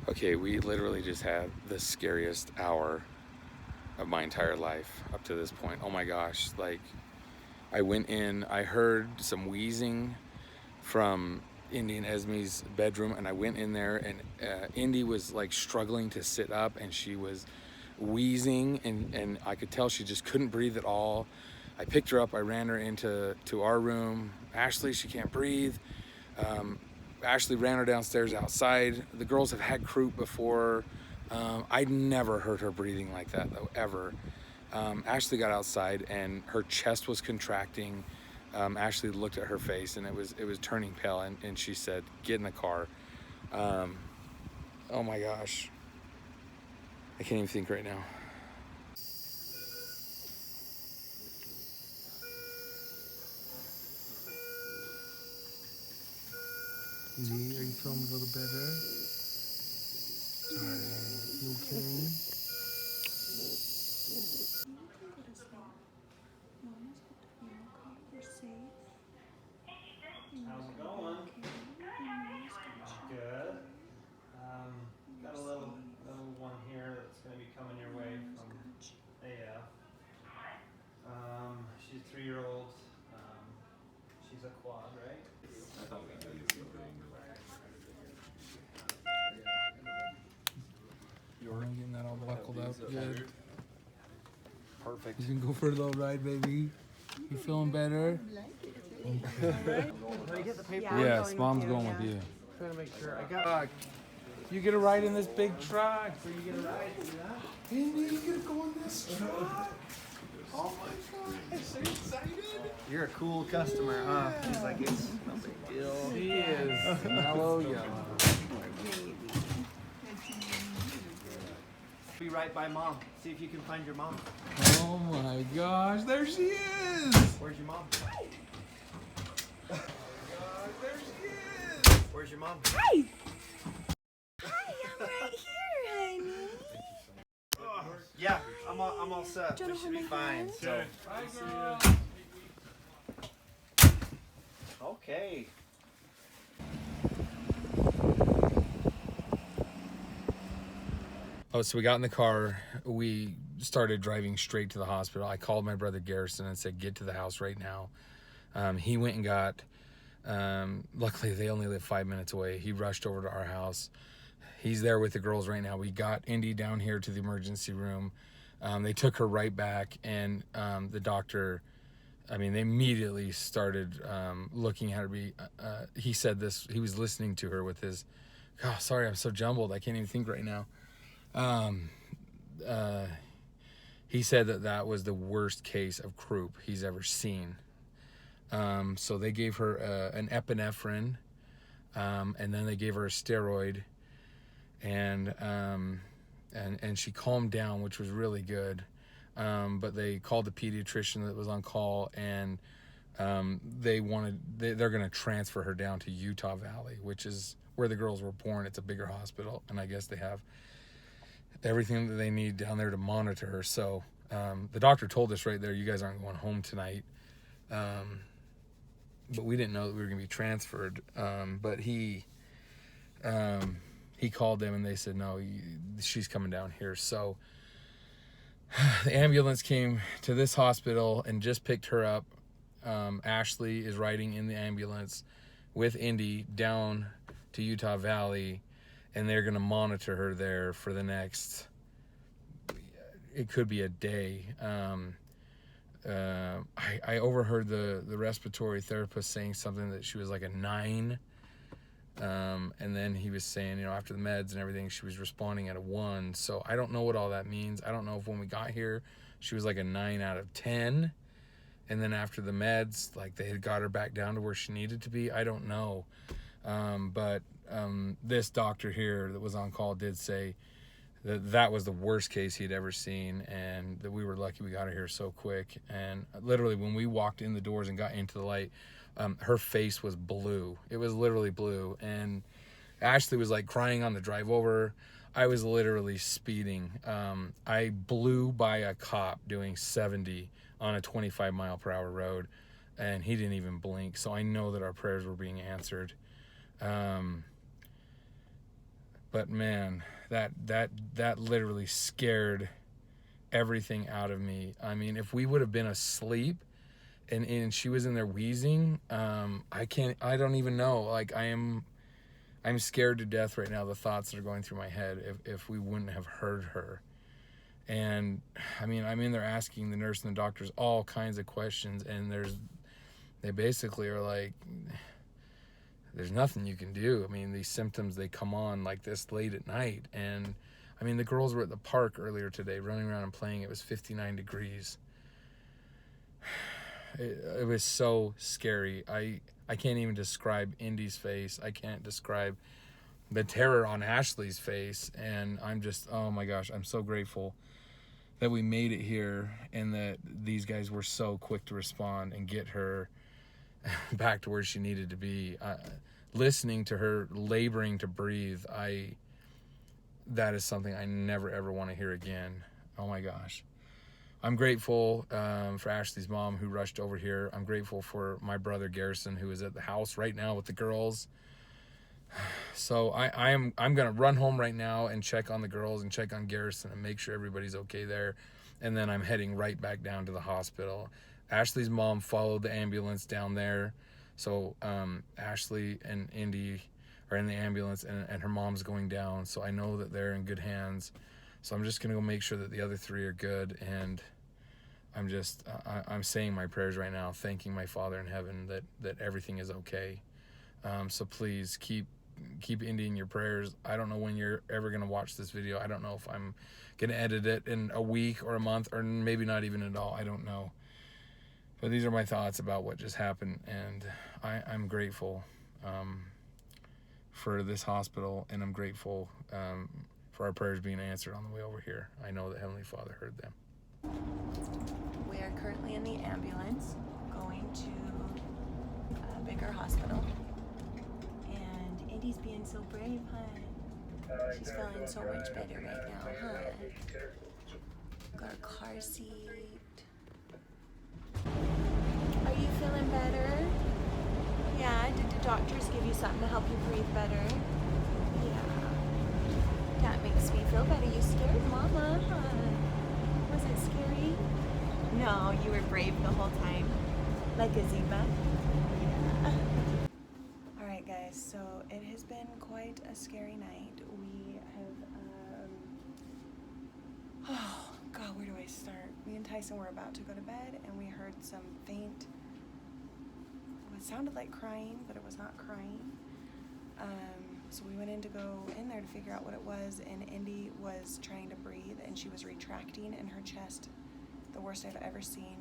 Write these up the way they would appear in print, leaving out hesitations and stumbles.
Okay, we literally just had the scariest hour of my entire life up to this point. Oh my gosh, like I went in, I heard some wheezing from Indie and Esme's bedroom, and I went in there, and Indy was like struggling to sit up, and she was wheezing, and I could tell she just couldn't breathe at all. I picked her up, I ran her into our room. Ashley, she can't breathe. Ashley ran her downstairs outside. The girls have had croup before. I'd never heard her breathing like that though, ever. Ashley got outside and her chest was contracting. Ashley looked at her face and it was turning pale, and she said, "Get in the car." Oh my gosh, I can't even think right now. Lee, are you feeling a little better? Sorry, you okay? How's it going? Good. Got a little one here that's going to be coming your way from AF. She's a 3-year-old. She's a quad, right? You're getting that all buckled up good. Perfect. You can go for a little ride, baby. You feeling better? Can I get the paper? Yes, Mom's going with you. Trying to make sure I got. You get a ride in this big truck. So you get a ride. Andy, you get to go in this truck. Oh my gosh, are you excited? You're a cool customer, huh? He's like, it's no big deal. He is mellow young. Be right by Mom. See if you can find your mom. Oh my gosh, there she is. Where's your mom? Oh my gosh, there she is. Where's your mom? Hi! Hi, I'm right here, honey. Yeah, I'm all set. Do you We wanna should be hold my fine. hand? So, Bye, girl. okay. Oh, so we got in the car. We started driving straight to the hospital. I called my brother Garrison and said, "Get to the house right now." He went and got, luckily they only live 5 minutes away. He rushed over to our house. He's there with the girls right now. We got Indy down here to the emergency room. They took her right back, and the doctor, I mean, they immediately started looking at her. He said this, he was listening to her with his, oh, sorry, I'm so jumbled. I can't even think right now. He said that was the worst case of croup he's ever seen. So they gave her an epinephrine, and then they gave her a steroid, and she calmed down, which was really good. But they called the pediatrician that was on call, and they're going to transfer her down to Utah Valley, which is where the girls were born. It's a bigger hospital, and I guess they have everything that they need down there to monitor her. So the doctor told us right there, you guys aren't going home tonight. But we didn't know that we were going to be transferred. But he called them and they said, no, she's coming down here. So the ambulance came to this hospital and just picked her up. Ashley is riding in the ambulance with Indy down to Utah Valley, and they're going to monitor her there for the next, it could be a day. I overheard the respiratory therapist saying something that she was like a 9. And then he was saying, after the meds and everything, she was responding at a 1. So I don't know what all that means. I don't know if when we got here, she was like a 9 out of 10. And then after the meds, like they had got her back down to where she needed to be. I don't know. But this doctor here that was on call did say that was the worst case he'd ever seen, and that we were lucky we got her here so quick. And literally when we walked in the doors and got into the light, her face was blue. It was literally blue. And Ashley was like crying on the drive over. I was literally speeding. I blew by a cop doing 70 on a 25-mile-per-hour road, and he didn't even blink. So I know that our prayers were being answered. But But man, that literally scared everything out of me. I mean, if we would have been asleep and she was in there wheezing, I don't even know. Like, I'm scared to death right now, the thoughts that are going through my head if we wouldn't have heard her. And I mean, they're asking the nurse and the doctors all kinds of questions, and they basically are like, there's nothing you can do. I mean, these symptoms, they come on like this late at night. And I mean, the girls were at the park earlier today running around and playing. It was 59 degrees. It was so scary. I can't even describe Indy's face. I can't describe the terror on Ashley's face. And I'm just, oh my gosh, I'm so grateful that we made it here and that these guys were so quick to respond and get her back to where she needed to be. Listening to her laboring to breathe, that is something I never ever want to hear again. Oh my gosh. I'm grateful for Ashley's mom who rushed over here. I'm grateful for my brother Garrison, who is at the house right now with the girls. So I'm gonna run home right now and check on the girls and check on Garrison and make sure everybody's okay there. And then I'm heading right back down to the hospital. Ashley's mom followed the ambulance down there. So Ashley and Indy are in the ambulance, and her mom's going down. So I know that they're in good hands. So I'm just going to go make sure that the other three are good. And I'm saying my prayers right now, thanking my Father in heaven that everything is okay. So please keep Indy in your prayers. I don't know when you're ever going to watch this video. I don't know if I'm going to edit it in a week or a month, or maybe not even at all. I don't know. But these are my thoughts about what just happened, and I'm grateful for this hospital, and I'm grateful for our prayers being answered on the way over here. I know that Heavenly Father heard them. We are currently in the ambulance going to a bigger hospital. And Indy's being so brave, huh? She's feeling so much better right now, huh? Got a car seat. Are you feeling better? Yeah, did the doctors give you something to help you breathe better? Yeah. That makes me feel better. You scared Mama, huh? Was it scary? No, you were brave the whole time. Like a zebra? Yeah. Alright guys, so it has been quite a scary night. We have, oh God, where do I start? Me and Tyson were about to go to bed and we heard some faint, it sounded like crying, but it was not crying. So we went in to go in there to figure out what it was, and Indy was trying to breathe and she was retracting in her chest, the worst I've ever seen.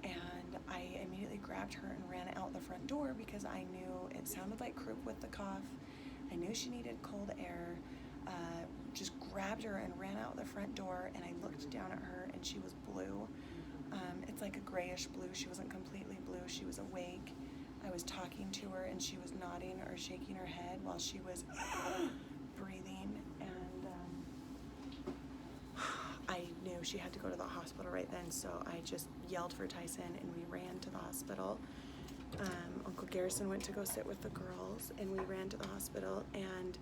And I immediately grabbed her and ran out the front door because I knew it sounded like Croup with the cough. I knew she needed cold air. Just grabbed her and ran out the front door, and I looked down at her and she was blue. It's like a grayish blue. She wasn't completely blue. She was awake. I was talking to her and she was nodding or shaking her head while she was breathing, and I knew she had to go to the hospital right then, so I just yelled for Tyson and we ran to the hospital. Uncle Garrison went to go sit with the girls and we ran to the hospital and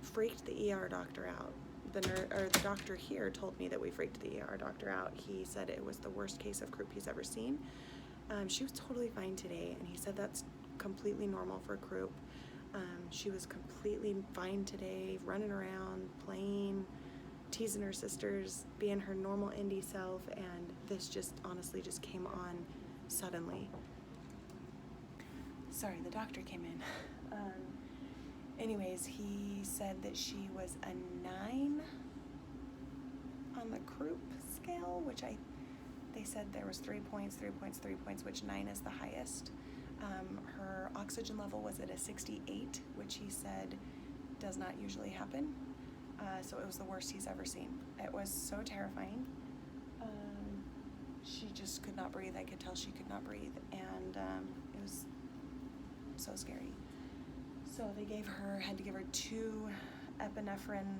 freaked the ER doctor out. The doctor here told me that we freaked the ER doctor out. He said it was the worst case of Croup he's ever seen. She was totally fine today, and he said that's completely normal for Croup. She was completely fine today, running around, playing, teasing her sisters, being her normal Indy self, and this just honestly just came on suddenly. Sorry, the doctor came in. Anyways, he said that she was a 9 on the Croup scale, which they said there was 3 points, which 9 is the highest. Her oxygen level was at a 68, which he said does not usually happen. So it was the worst he's ever seen. It was so terrifying. She just could not breathe. I could tell she could not breathe, and it was so scary. So they had to give her 2 epinephrine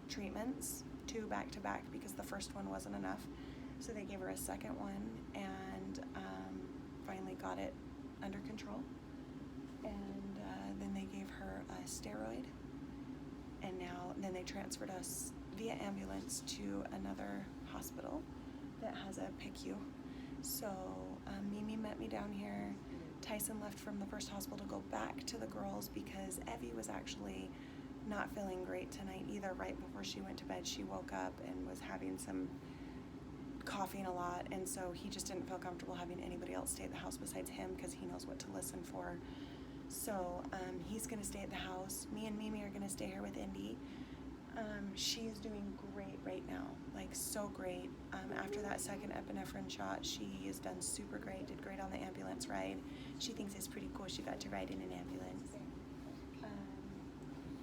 treatments, 2 back to back, because the first one wasn't enough. So they gave her a second one, and finally got it under control. And then they gave her and they transferred us via ambulance to another hospital that has a PICU. So Mimi met me down here. Tyson left from the first hospital to go back to the girls because Evie was actually not feeling great tonight either. Right before she went to bed, she woke up and was having some coughing a lot, and so he just didn't feel comfortable having anybody else stay at the house besides him because he knows what to listen for. So he's going to stay at the house. Me and Mimi are going to stay here with Indy. She is doing great right now, like so great. After that second epinephrine shot, she has done super great, did great on the ambulance ride. She thinks it's pretty cool she got to ride in an ambulance.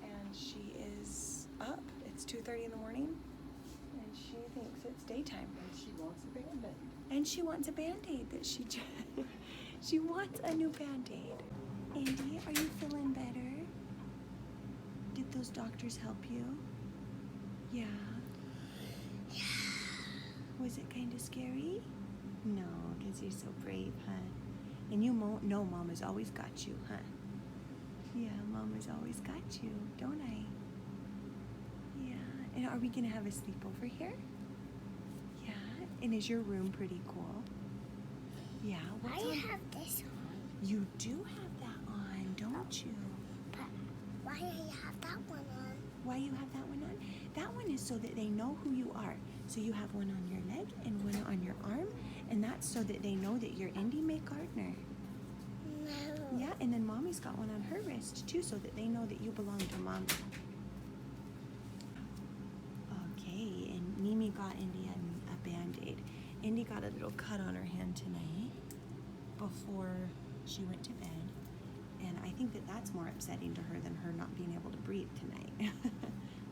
And she is up. It's 2:30 in the morning, and she thinks it's daytime. And she wants a Band-Aid. And she wants a Band-Aid that she wants a new Band-Aid. Andy, are you feeling better? Did those doctors help you? Yeah. Yeah. Was it kind of scary? No, because you're so brave, huh? And you know Mama's always got you, huh? Yeah, Mama's always got you, don't I? Yeah. And are we going to have a sleepover here? Yeah. And is your room pretty cool? Yeah. Why do you have this on? You do have that on, don't you? But why do you have that one on? Why you have that one on? That one is so that they know who you are. So you have one on your leg and one on your arm, and that's so that they know that you're Indie Mae Gardner. No. Yeah, and then Mommy's got one on her wrist too, so that they know that you belong to Mommy. Okay, and Mimi got Indy a Band-Aid. Indy got a little cut on her hand tonight before she went to bed. And I think that that's more upsetting to her than her not being able to breathe tonight.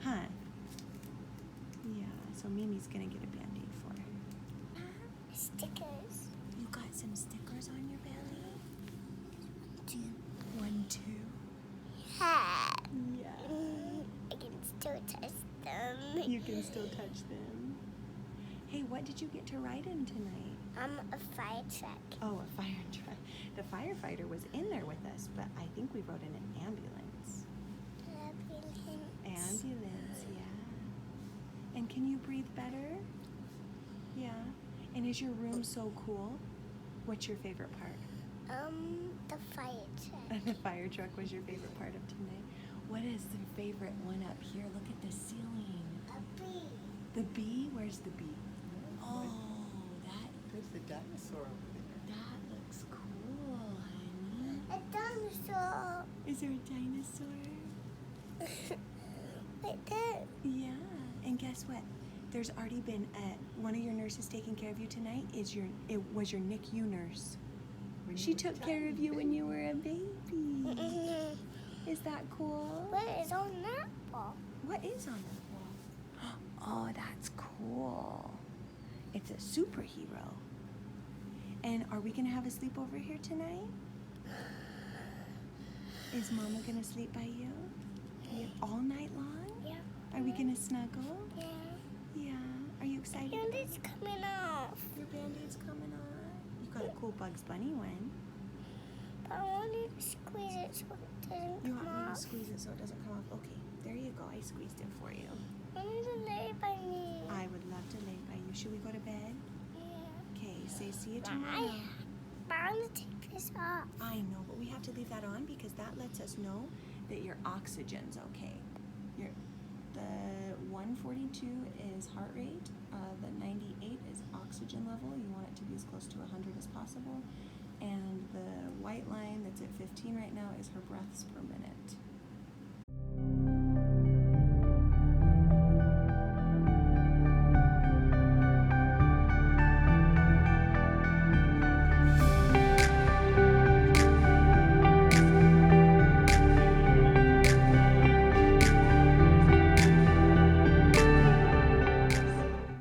Huh? Yeah, so Mimi's gonna get a Band-Aid for her. Stickers. You got some stickers on your belly? 2. 1, 2. Yeah. Yeah. I can still touch them. You can still touch them. Hey, what did you get to ride in tonight? A fire truck. Oh, a fire truck. The firefighter was in there with us, but I think we rode in an ambulance. Ambulance, yeah. And can you breathe better? Yeah. And is your room so cool? What's your favorite part? The fire truck. The fire truck was your favorite part of tonight. What is the favorite one up here? Look at the ceiling. A bee. The bee? Where's the bee? Oh, There's the dinosaur over there. that looks cool, honey. A dinosaur. Is there a dinosaur? Like that. Yeah. And guess what? There's already been one of your nurses taking care of you tonight. It was your NICU nurse. When She you were took care of you when you were a baby. What Is that cool? is on that ball? What is on that wall? Oh, that's cool. It's a superhero. And are we gonna have a sleepover here tonight? Is Mama gonna sleep by you? All night long? Yeah. Are we gonna snuggle? Yeah. Yeah. Are you excited? And it's coming off. Your Band-Aid's coming on. You got a cool Bugs Bunny one. But I want to squeeze it so it doesn't You come want me to off. squeeze it so it doesn't come off? Okay, there you go. I squeezed it for you. I need to lay by me. I would love to lay by you. Should we go to bed? Yeah. Okay, say see you But tomorrow. I want to take this off. I know, but we have to leave that on because that lets us know that your oxygen's okay. The 142 is heart rate. The 98 is oxygen level. You want it to be as close to 100 as possible. And the white line that's at 15 right now is her breaths per minute.